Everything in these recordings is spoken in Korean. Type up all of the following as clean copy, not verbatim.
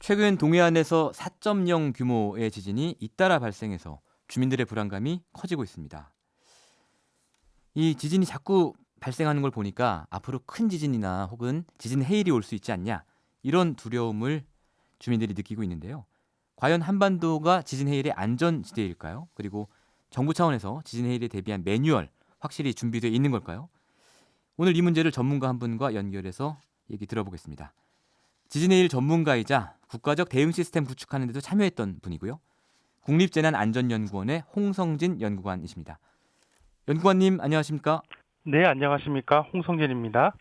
최근 동해안에서 4.0 규모의 지진이 잇따라 발생해서 주민들의 불안감이 커지고 있습니다. 이 지진이 자꾸 발생하는 걸 보니까 앞으로 큰 지진이나 혹은 지진 해일이 올 수 있지 않냐 이런 두려움을 주민들이 느끼고 있는데요. 과연 한반도가 지진 해일의 안전지대일까요? 그리고 정부 차원에서 지진 해일에 대비한 매뉴얼 확실히 준비되어 있는 걸까요? 오늘 이 문제를 전문가 한 분과 연결해서 얘기 들어보겠습니다. 지진 해일 전문가이자 국가적 대응 시스템 구축하는 데도 참여했던 분이고요. 국립재난안전연구원의 홍성진 연구관이십니다. 연구관님 안녕하십니까? 네, 안녕하십니까. 홍성진입니다.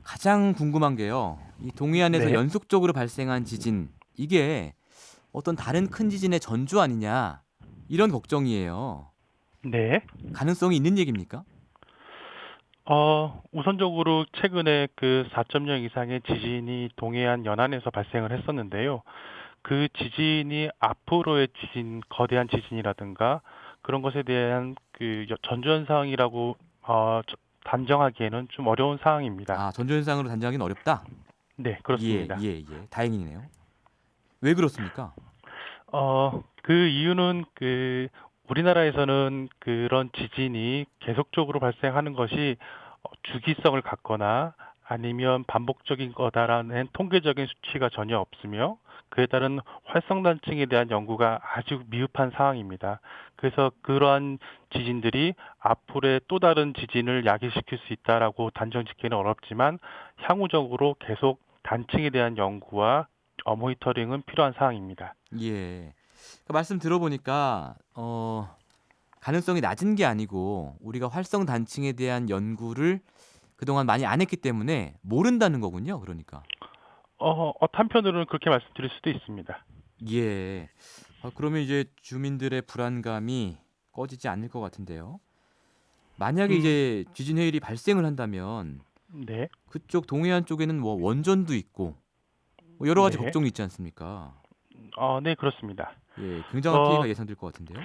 가장 궁금한 게요. 이 동해안에서 네, 연속적으로 발생한 지진 이게 어떤 다른 큰 지진의 전조 아니냐 이런 걱정이에요. 네. 가능성이 있는 얘기입니까? 우선적으로 최근에 그 4.0 이상의 지진이 동해안 연안에서 발생을 했었는데요. 그 지진이 앞으로의 지진, 거대한 지진이라든가 그런 것에 대한 그 전조현상이라고 단정하기에는 좀 어려운 사항입니다. 아, 전조 현상으로 단정하기는 어렵다. 네, 예, 그렇습니다. 예, 예. 다행이네요. 왜 그렇습니까? 그 이유는 우리나라에서는 그런 지진이 계속적으로 발생하는 것이 주기성을 갖거나 아니면 반복적인 거다라는 통계적인 수치가 전혀 없으며 그에 따른 활성단층에 대한 연구가 아주 미흡한 상황입니다. 그래서 그러한 지진들이 앞으로의 또 다른 지진을 야기시킬 수 있다라고 단정짓기는 어렵지만 향후적으로 계속 단층에 대한 연구와 모니터링은 필요한 사항입니다. 예. 그 말씀 들어보니까 가능성이 낮은 게 아니고 우리가 활성 단층에 대한 연구를 그동안 많이 안 했기 때문에 모른다는 거군요. 그러니까. 한편으로는 그렇게 말씀드릴 수도 있습니다. 예. 그러면 이제 주민들의 불안감이 꺼지지 않을 것 같은데요. 만약에 음, 이제 지진 해일이 발생을 한다면 네, 그쪽 동해안 쪽에는 뭐 원전도 있고 뭐 여러 가지 네, 걱정이 있지 않습니까? 네, 그렇습니다. 예, 굉장한 어, 피해가 예상될 것 같은데요.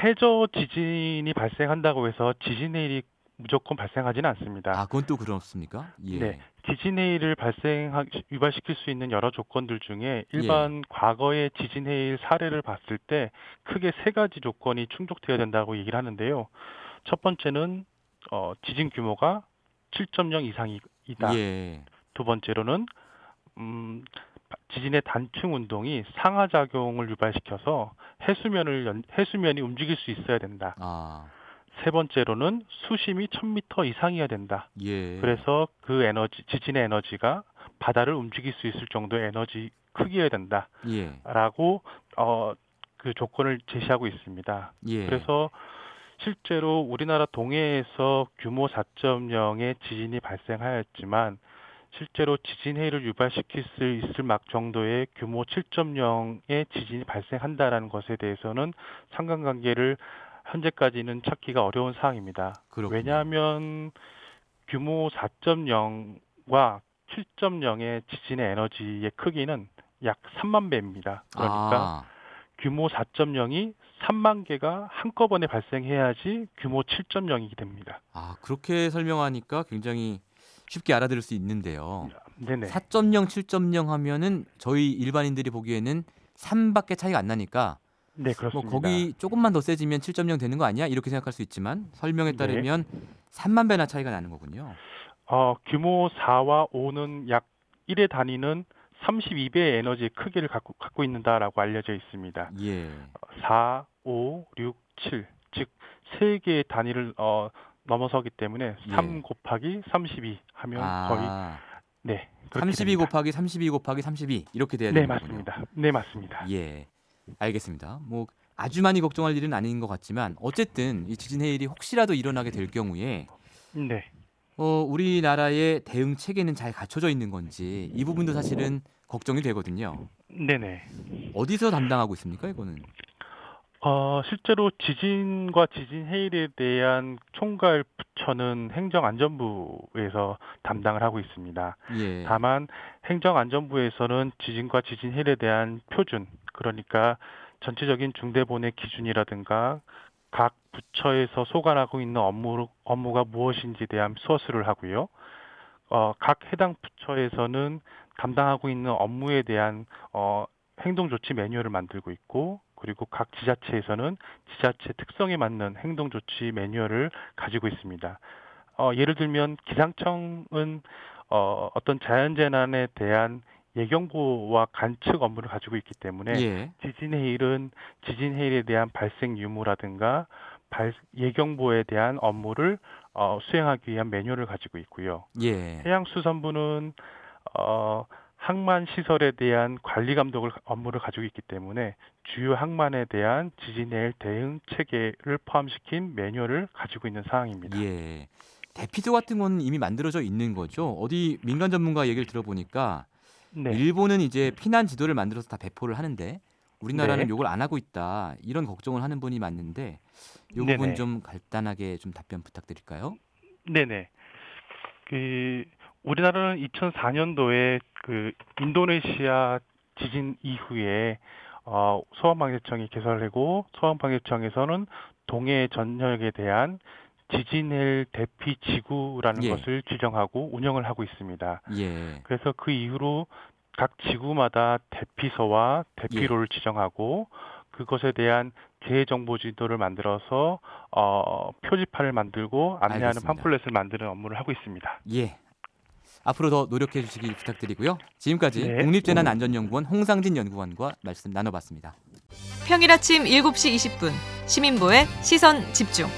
해저 지진이 발생한다고 해서 지진 해일이 무조건 발생하지는 않습니다. 아, 그건 또 그렇습니까? 네, 예. 지진 해일을 유발시킬 수 있는 여러 조건들 중에 예. 일반 과거의 지진 해일 사례를 봤을 때 크게 세 가지 조건이 충족되어야 된다고 얘기를 하는데요. 첫 번째는 지진 규모가 7.0 이상이다. 예. 두 번째로는 지진의 단층 운동이 상하작용을 유발시켜서 해수면이 움직일 수 있어야 된다. 아. 세 번째로는 수심이 1000m 이상이어야 된다. 예. 그래서 지진의 에너지가 바다를 움직일 수 있을 정도의 에너지 크기여야 된다. 예. 라고, 그 조건을 제시하고 있습니다. 예. 그래서 실제로 우리나라 동해에서 규모 4.0의 지진이 발생하였지만 실제로 지진 해일을 유발시킬 수 있을 정도의 규모 7.0의 지진이 발생한다라는 것에 대해서는 상관관계를 현재까지는 찾기가 어려운 사항입니다. 그렇군요. 왜냐하면 규모 4.0과 7.0의 지진의 에너지의 크기는 약 3만 배입니다. 그러니까 아. 규모 4.0이 3만 개가 한꺼번에 발생해야지 규모 7.0이게 됩니다. 아, 그렇게 설명하니까 굉장히 쉽게 알아들을 수 있는데요. 네네. 4.0, 7.0 하면은 저희 일반인들이 보기에는 3 밖에 차이가 안 나니까 네, 뭐 그렇습니다. 거기 조금만 더 세지면 7.0 되는 거 아니야? 이렇게 생각할 수 있지만 설명에 네. 따르면 3만 배나 차이가 나는 거군요. 규모 4와 5는 약 1의 단위는 32배의 에너지의 크기를 갖고 있는다라고 알려져 있습니다. 예. 4, 5, 6, 7, 즉 3개의 단위를 넘어서기 때문에 3 예. 곱하기 32 하면 거의 아. 네, 그렇게 32 됩니다. 곱하기 32 곱하기 32 이렇게 돼야 네, 되는 거군요. 맞습니다. 네, 맞습니다. 예. 알겠습니다. 뭐 아주 많이 걱정할 일은 아닌 것 같지만 어쨌든 이 지진 해일이 혹시라도 일어나게 될 경우에 네. 우리나라의 대응 체계는 잘 갖춰져 있는 건지 이 부분도 사실은 걱정이 되거든요. 네네. 어디서 담당하고 있습니까, 이거는? 실제로 지진과 지진 해일에 대한 총괄 부처는 행정안전부에서 담당을 하고 있습니다. 예. 다만 행정안전부에서는 지진과 지진 해일에 대한 표준, 그러니까 전체적인 중대본의 기준이라든가 각 부처에서 소관하고 있는 업무가 무엇인지에 대한 서술을 하고요. 각 해당 부처에서는 담당하고 있는 업무에 대한 행동조치 매뉴얼을 만들고 있고, 그리고 각 지자체에서는 지자체 특성에 맞는 행동조치 매뉴얼을 가지고 있습니다. 예를 들면 기상청은 어떤 자연재난에 대한 예경보호와 관측 업무를 가지고 있기 때문에 예. 지진해일은 지진해일에 대한 발생 유무라든가 예경보에 대한 업무를 수행하기 위한 매뉴얼을 가지고 있고요. 예. 해양수산부는 항만 시설에 대한 관리 감독을 업무를 가지고 있기 때문에 주요 항만에 대한 지진해일 대응 체계를 포함시킨 매뉴얼을 가지고 있는 사항입니다. 예. 대피소 같은 건 이미 만들어져 있는 거죠. 어디 민간 전문가 얘기를 들어보니까 네, 일본은 이제 피난 지도를 만들어서 다 배포를 하는데 우리나라는 네, 요걸 안 하고 있다. 이런 걱정을 하는 분이 많는데 요 부분 네네, 좀 간단하게 좀 답변 부탁드릴까요? 네네. 그 우리나라는 2004년도에 그 인도네시아 지진 이후에 소방방재청이 개설하고 소방방재청에서는 동해 전역에 대한 지진해일 대피 지구라는 예. 것을 지정하고 운영을 하고 있습니다. 예. 그래서 그 이후로 각 지구마다 대피소와 예. 대피로를 지정하고 그것에 대한 계획 정보 지도를 만들어서 표지판을 만들고 안내하는 알겠습니다. 팜플렛을 만드는 업무를 하고 있습니다. 예. 앞으로 더 노력해 주시길 부탁드리고요. 지금까지 네. 국립재난안전연구원 홍상진 연구원과 말씀 나눠봤습니다. 평일 아침 7시 20분 시민보의 시선 집중.